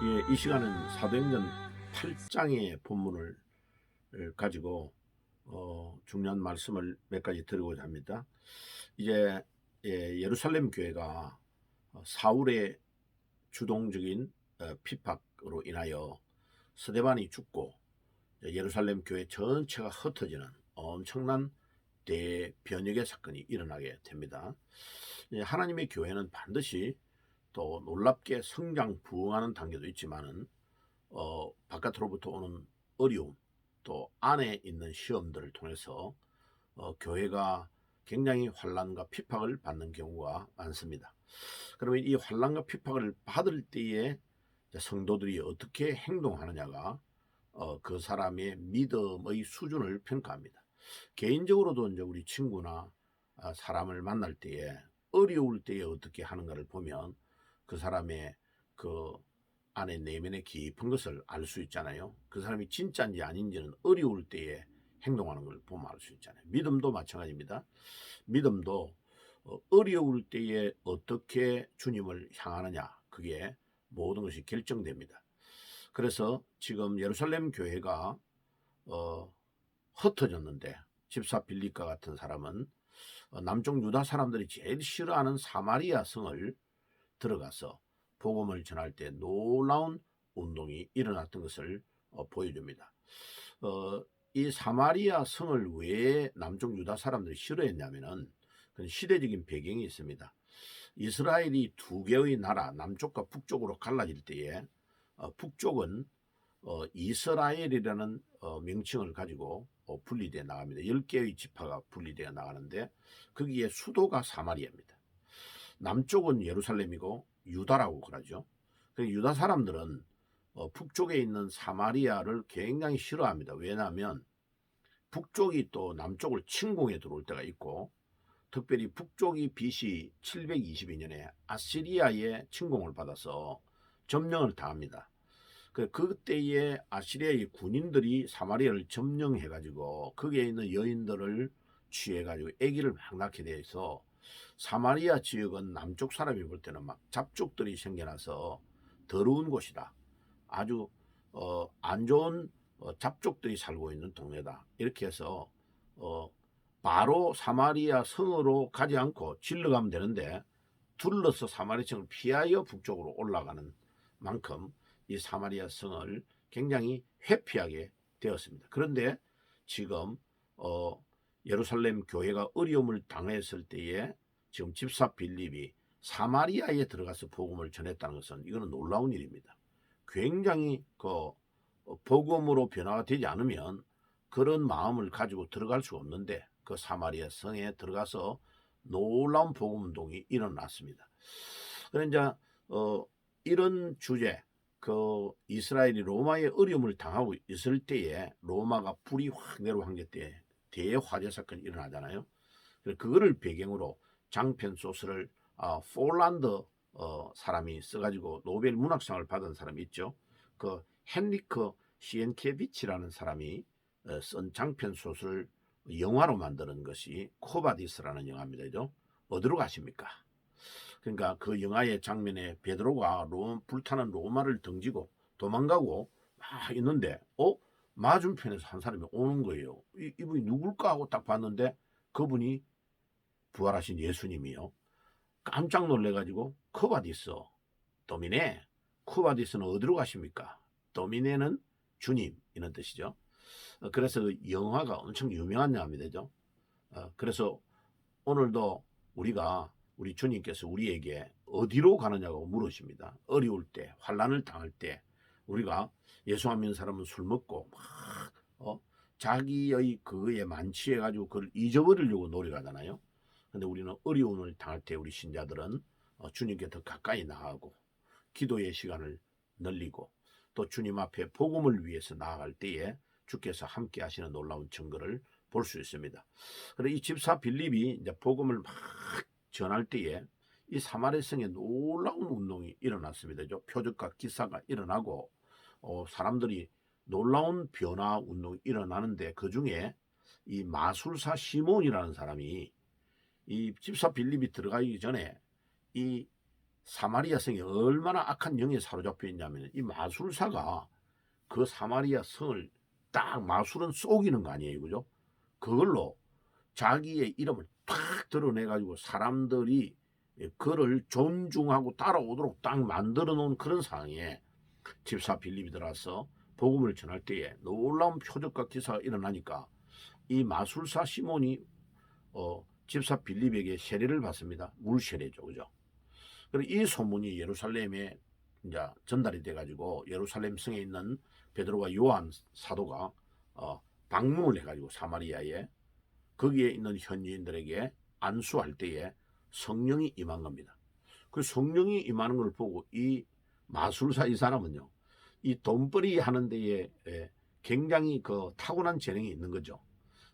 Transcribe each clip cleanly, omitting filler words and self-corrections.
예, 이 시간은 사도행전 8장의 본문을 가지고 중요한 말씀을 몇 가지 드리고자 합니다. 이제 예루살렘 교회가 사울의 주동적인 핍박으로 인하여 스데반이 죽고 예루살렘 교회 전체가 흩어지는 엄청난 대변혁의 사건이 일어나게 됩니다. 하나님의 교회는 반드시 또 놀랍게 성장 부흥하는 단계도 있지만은 바깥으로부터 오는 어려움, 또 안에 있는 시험들을 통해서 교회가 굉장히 환난과 핍박을 받는 경우가 많습니다. 그러면 이 환난과 핍박을 받을 때에 성도들이 어떻게 행동하느냐가 그 사람의 믿음의 수준을 평가합니다. 개인적으로도 이제 우리 친구나 사람을 만날 때에 어려울 때에 어떻게 하는가를 보면 그 사람의 그 안에 내면의 깊은 것을 알 수 있잖아요. 그 사람이 진짜인지 아닌지는 어려울 때에 행동하는 걸 보면 알 수 있잖아요. 믿음도 마찬가지입니다. 믿음도 어려울 때에 어떻게 주님을 향하느냐, 그게 모든 것이 결정됩니다. 그래서 지금 예루살렘 교회가 흩어졌는데 집사 빌립과 같은 사람은 남쪽 유다 사람들이 제일 싫어하는 사마리아 성을 들어가서 복음을 전할 때 놀라운 운동이 일어났던 것을 보여줍니다. 이 사마리아 성을 왜 남쪽 유다 사람들이 싫어했냐면은 그건 시대적인 배경이 있습니다. 이스라엘이 두 개의 나라 남쪽과 북쪽으로 갈라질 때에 북쪽은 이스라엘이라는 명칭을 가지고 분리되어 나갑니다. 10개의 지파가 분리되어 나가는데 거기에 수도가 사마리아입니다. 남쪽은 예루살렘이고 유다라고 그러죠. 유다 사람들은 북쪽에 있는 사마리아를 굉장히 싫어합니다. 왜냐하면 북쪽이 또 남쪽을 침공해 들어올 때가 있고, 특별히 북쪽이 BC 722년에 아시리아의 침공을 받아서 점령을 당합니다. 그때에 아시리아의 군인들이 사마리아를 점령해가지고 거기에 있는 여인들을 취해가지고 아기를 막 낳게 돼서 사마리아 지역은 남쪽 사람이 볼 때는 막 잡족들이 생겨나서 더러운 곳이다. 아주 안 좋은 잡족들이 살고 있는 동네다. 이렇게 해서 바로 사마리아 성으로 가지 않고 질러가면 되는데 둘러서 사마리아 성을 피하여 북쪽으로 올라가는 만큼 이 사마리아 성을 굉장히 회피하게 되었습니다. 그런데 지금 예루살렘 교회가 어려움을 당했을 때에 지금 집사 빌립이 사마리아에 들어가서 복음을 전했다는 것은 이거는 놀라운 일입니다. 굉장히 복음으로 변화가 되지 않으면 그런 마음을 가지고 들어갈 수가 없는데 그 사마리아 성에 들어가서 놀라운 복음 운동이 일어났습니다. 그런데 이런 주제, 이스라엘이 로마의 어려움을 당하고 있을 때에 로마가 불이 확 내려한 게 때 대화재 사건이 일어나잖아요. 그거를 배경으로 장편 소설을 폴란드 사람이 써가지고 노벨 문학상을 받은 사람이 있죠. 그 헨리크 시엔케비치라는 사람이 쓴 장편 소설을 영화로 만드는 것이 코바디스라는 영화입니다. 어디로 가십니까? 그러니까 그 영화의 장면에 베드로가 불타는 로마를 등지고 도망가고 막 있는데 맞은편에서 한 사람이 오는 거예요. 이분이 누굴까 하고 딱 봤는데 그분이 부활하신 예수님이요. 깜짝 놀래가지고 코바디스 도미네, 코바디스는 어디로 가십니까? 도미네는 주님 이런 뜻이죠. 그래서 영화가 엄청 유명한 영화입니다. 그래서 오늘도 우리 주님께서 우리에게 어디로 가느냐고 물으십니다. 어려울 때, 환난을 당할 때 우리가 예수 안 믿는 사람은 술 먹고 막 자기의 그거에 만취해가지고 그걸 잊어버리려고 노력하잖아요. 근데 우리는 어려움을 당할 때 우리 신자들은 주님께 더 가까이 나아가고 기도의 시간을 늘리고 또 주님 앞에 복음을 위해서 나아갈 때에 주께서 함께 하시는 놀라운 증거를 볼 수 있습니다. 그래서 이 집사 빌립이 이제 복음을 막 전할 때에 이 사마리아성에 놀라운 운동이 일어났습니다. 표적과 기사가 일어나고 사람들이 놀라운 변화 운동이 일어나는데, 그 중에 이 마술사 시몬이라는 사람이 이 집사 빌립이 들어가기 전에 이 사마리아 성에 얼마나 악한 영에 사로잡혀 있냐면, 이 마술사가 그 사마리아 성을 딱, 마술은 속이는 거 아니에요, 그죠? 그걸로 자기의 이름을 탁 드러내 가지고 사람들이 그를 존중하고 따라오도록 딱 만들어 놓은 그런 상황에 집사 빌립이 들어와서 복음을 전할 때에 놀라운 표적과 기사가 일어나니까 이 마술사 시몬이 집사 빌립에게 세례를 받습니다. 물 세례죠, 그죠? 그리고 이 소문이 예루살렘에 이제 전달이 돼가지고 예루살렘 성에 있는 베드로와 요한 사도가 방문을 해가지고 사마리아에, 거기에 있는 현지인들에게 안수할 때에 성령이 임한 겁니다. 그 성령이 임하는 걸 보고 이 마술사 이 사람은요, 이 돈벌이 하는 데에 굉장히 그 타고난 재능이 있는 거죠.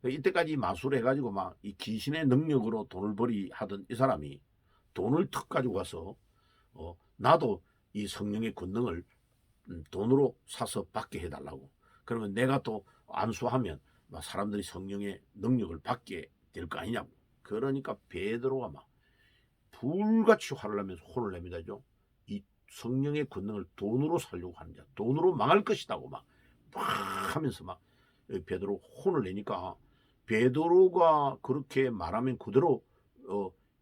이때까지 마술을 해가지고 막 이 귀신의 능력으로 돈을 벌이 하던 이 사람이 돈을 턱 가지고 와서 나도 이 성령의 권능을 돈으로 사서 받게 해달라고. 그러면 내가 또 안수하면 막 사람들이 성령의 능력을 받게 될 거 아니냐고. 그러니까 베드로가 막 불같이 화를 내면서 혼을 냅니다죠. 이 성령의 권능을 돈으로 살려고 하는 자, 돈으로 망할 것이다고 막 하면서 막 베드로 혼을 내니까, 베드로가 그렇게 말하면 그대로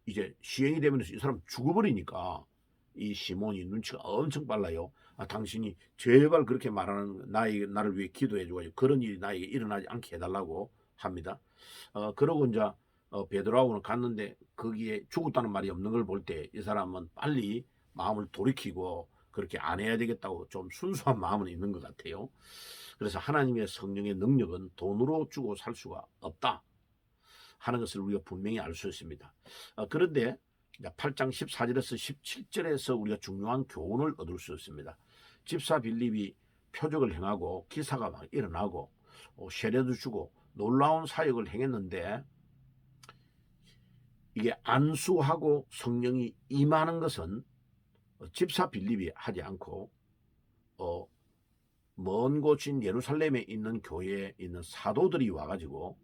이제 시행이 되면서 이 사람 죽어버리니까 이 시몬이 눈치가 엄청 빨라요. 당신이 제발 그렇게 말하는 나를 위해 기도해주고 그런 일이 나에게 일어나지 않게 해달라고 합니다. 그러고 이제 베드로하고는 갔는데 거기에 죽었다는 말이 없는 걸 볼 때 이 사람은 빨리 마음을 돌이키고 그렇게 안 해야 되겠다고 좀 순수한 마음은 있는 것 같아요. 그래서 하나님의 성령의 능력은 돈으로 주고 살 수가 없다 하는 것을 우리가 분명히 알 수 있습니다. 그런데 8장 14절에서 17절에서 우리가 중요한 교훈을 얻을 수 있습니다. 집사 빌립이 표적을 행하고 기사가 막 일어나고 세례도 주고 놀라운 사역을 행했는데, 이게 안수하고 성령이 임하는 것은 집사 빌립이 하지 않고 먼 곳인 예루살렘에 있는 교회에 있는 사도들이 와가지고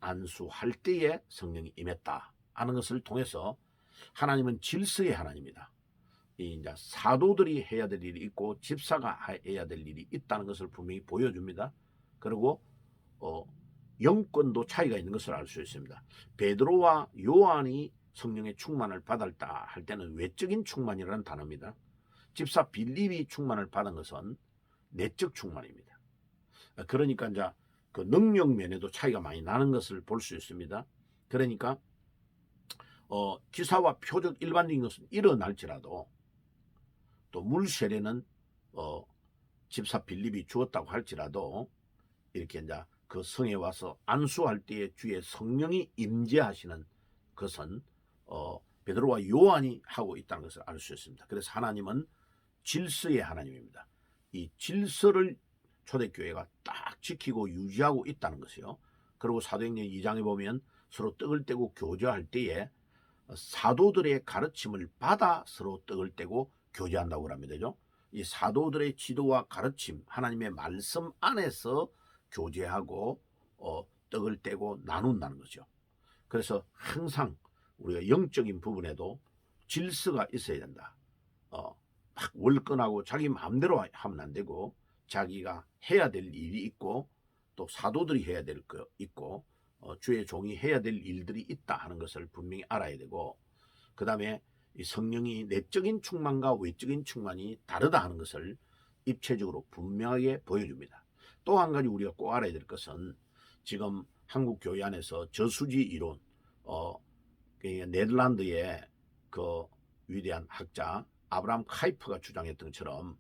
안수할 때에 성령이 임했다 하는 것을 통해서, 하나님은 질서의 하나님이다. 이제 사도들이 해야 될 일이 있고 집사가 해야 될 일이 있다는 것을 분명히 보여줍니다. 그리고 영권도 차이가 있는 것을 알 수 있습니다. 베드로와 요한이 성령의 충만을 받았다 할 때는 외적인 충만이라는 단어입니다. 집사 빌립이 충만을 받은 것은 내적 충만입니다. 그러니까 이제 그 능력 면에도 차이가 많이 나는 것을 볼 수 있습니다. 그러니까 기사와 표적 일반적인 것은 일어날지라도, 또 물세례는 집사 빌립이 주었다고 할지라도, 이렇게 이제 그 성에 와서 안수할 때에 주의 성령이 임재하시는 것은 베드로와 요한이 하고 있다는 것을 알 수 있습니다. 그래서 하나님은 질서의 하나님입니다. 이 질서를 초대교회가 딱 지키고 유지하고 있다는 것이요. 그리고 사도행전 2장에 보면 서로 떡을 떼고 교제할 때에 사도들의 가르침을 받아 서로 떡을 떼고 교제한다고 합니다. 이 사도들의 지도와 가르침, 하나님의 말씀 안에서 교제하고 떡을 떼고 나눈다는 거죠. 그래서 항상 우리가 영적인 부분에도 질서가 있어야 된다. 막 월권하고 자기 마음대로 하면 안 되고, 자기가 해야 될 일이 있고 또 사도들이 해야 될 거 있고 주의 종이 해야 될 일들이 있다 하는 것을 분명히 알아야 되고, 그 다음에 이 성령이 내적인 충만과 외적인 충만이 다르다 하는 것을 입체적으로 분명하게 보여줍니다. 또 한 가지 우리가 꼭 알아야 될 것은, 지금 한국 교회 안에서 저수지 이론, 네덜란드의 그 위대한 학자 아브라함 카이프가 주장했던 것처럼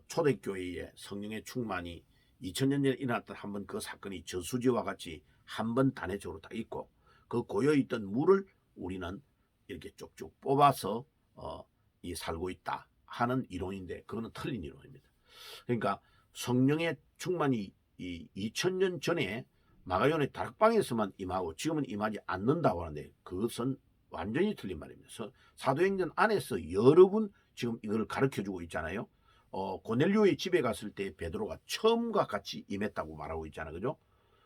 초대교회의 성령의 충만이 2000년 전에 일어났던 한번 그 사건이 저수지와 같이 한 번 단회적으로 딱 있고, 그 고여있던 물을 우리는 이렇게 쭉쭉 뽑아서 이 살고 있다 하는 이론인데, 그거는 틀린 이론입니다. 그러니까 성령의 충만이 이 2000년 전에 마가온의 다락방에서만 임하고 지금은 임하지 않는다고 하는데, 그것은 완전히 틀린 말입니다. 사도행전 안에서 여러 분 지금 이걸 가르쳐주고 있잖아요. 고넬료의 집에 갔을 때 베드로가 처음과 같이 임했다고 말하고 있잖아요. 그죠?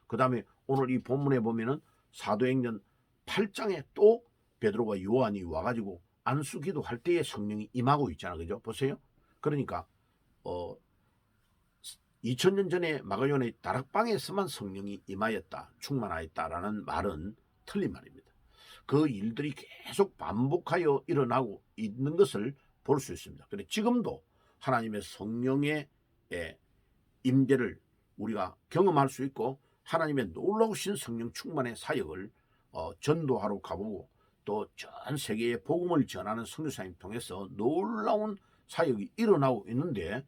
그 다음에 오늘 이 본문에 보면은 사도행전 8장에 또 베드로와 요한이 와가지고 안수기도 할 때에 성령이 임하고 있잖아요. 그죠? 보세요. 그러니까 2000년 전에 마가요한의 다락방에서만 성령이 임하였다, 충만하였다라는 말은 틀린 말입니다. 그 일들이 계속 반복하여 일어나고 있는 것을 볼 수 있습니다. 그런데 지금도 하나님의 성령의 임재를 우리가 경험할 수 있고, 하나님의 놀라우신 성령 충만의 사역을 전도하러 가보고 또 전 세계에 복음을 전하는 선교사님 통해서 놀라운 사역이 일어나고 있는데,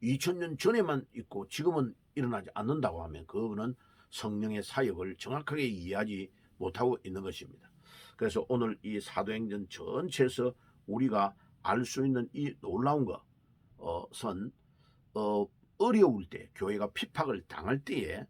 2000년 전에만 있고 지금은 일어나지 않는다고 하면 그거는 성령의 사역을 정확하게 이해하지 못하고 있는 것입니다. 그래서 오늘 이 사도행전 전체에서 우리가 알 수 있는 이 놀라운 것은 어려울 때, 교회가 핍박을 당할 때에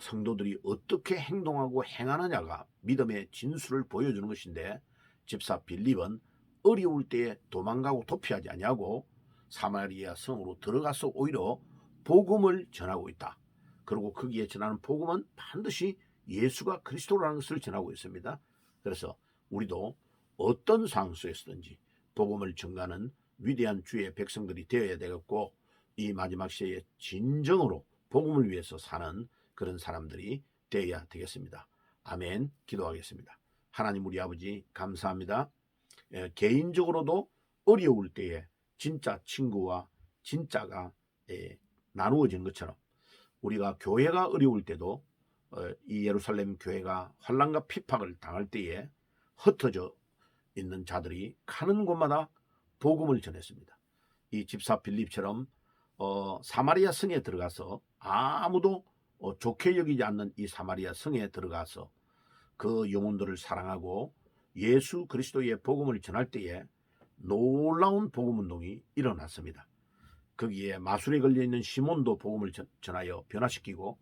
성도들이 어떻게 행동하고 행하느냐가 믿음의 진수를 보여주는 것인데, 집사 빌립은 어려울 때에 도망가고 도피하지 아니하고 사마리아 성으로 들어가서 오히려 복음을 전하고 있다. 그리고 거기에 전하는 복음은 반드시 예수가 그리스도라는 것을 전하고 있습니다. 그래서 우리도 어떤 상황 속에서든지 복음을 전가하는 위대한 주의 백성들이 되어야 되겠고, 이 마지막 시대에 진정으로 복음을 위해서 사는 그런 사람들이 되어야 되겠습니다. 아멘. 기도하겠습니다. 하나님 우리 아버지 감사합니다. 개인적으로도 어려울 때에 진짜 친구와 진짜가 나누어지는 것처럼, 우리가 교회가 어려울 때도 이 예루살렘 교회가 환난과 핍박을 당할 때에 흩어져 있는 자들이 가는 곳마다 복음을 전했습니다. 이 집사 빌립처럼 사마리아 성에 들어가서 아무도 좋게 여기지 않는 이 사마리아 성에 들어가서 그 영혼들을 사랑하고 예수 그리스도의 복음을 전할 때에 놀라운 복음 운동이 일어났습니다. 거기에 마술에 걸려있는 시몬도 복음을 전하여 변화시키고,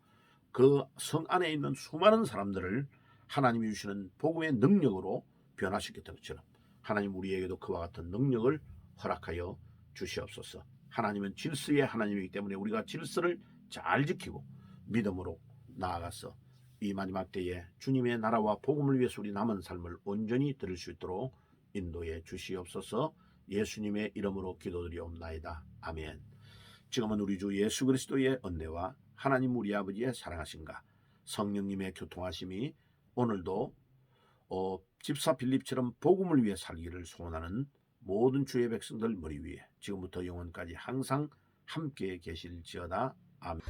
그 성 안에 있는 수많은 사람들을 하나님이 주시는 복음의 능력으로 변화시켰던 것처럼 하나님 우리에게도 그와 같은 능력을 허락하여 주시옵소서. 하나님은 질서의 하나님이기 때문에 우리가 질서를 잘 지키고 믿음으로 나아가서 이 마지막 때에 주님의 나라와 복음을 위해서 우리 남은 삶을 온전히 들을 수 있도록 인도해 주시옵소서. 예수님의 이름으로 기도드리옵나이다. 아멘. 지금은 우리 주 예수 그리스도의 은혜와 하나님 우리 아버지의 사랑하심과 성령님의 교통하심이 오늘도 집사 빌립처럼 복음을 위해 살기를 소원하는 모든 주의 백성들 머리 위에 지금부터 영원까지 항상 함께 계실지어다. 아멘.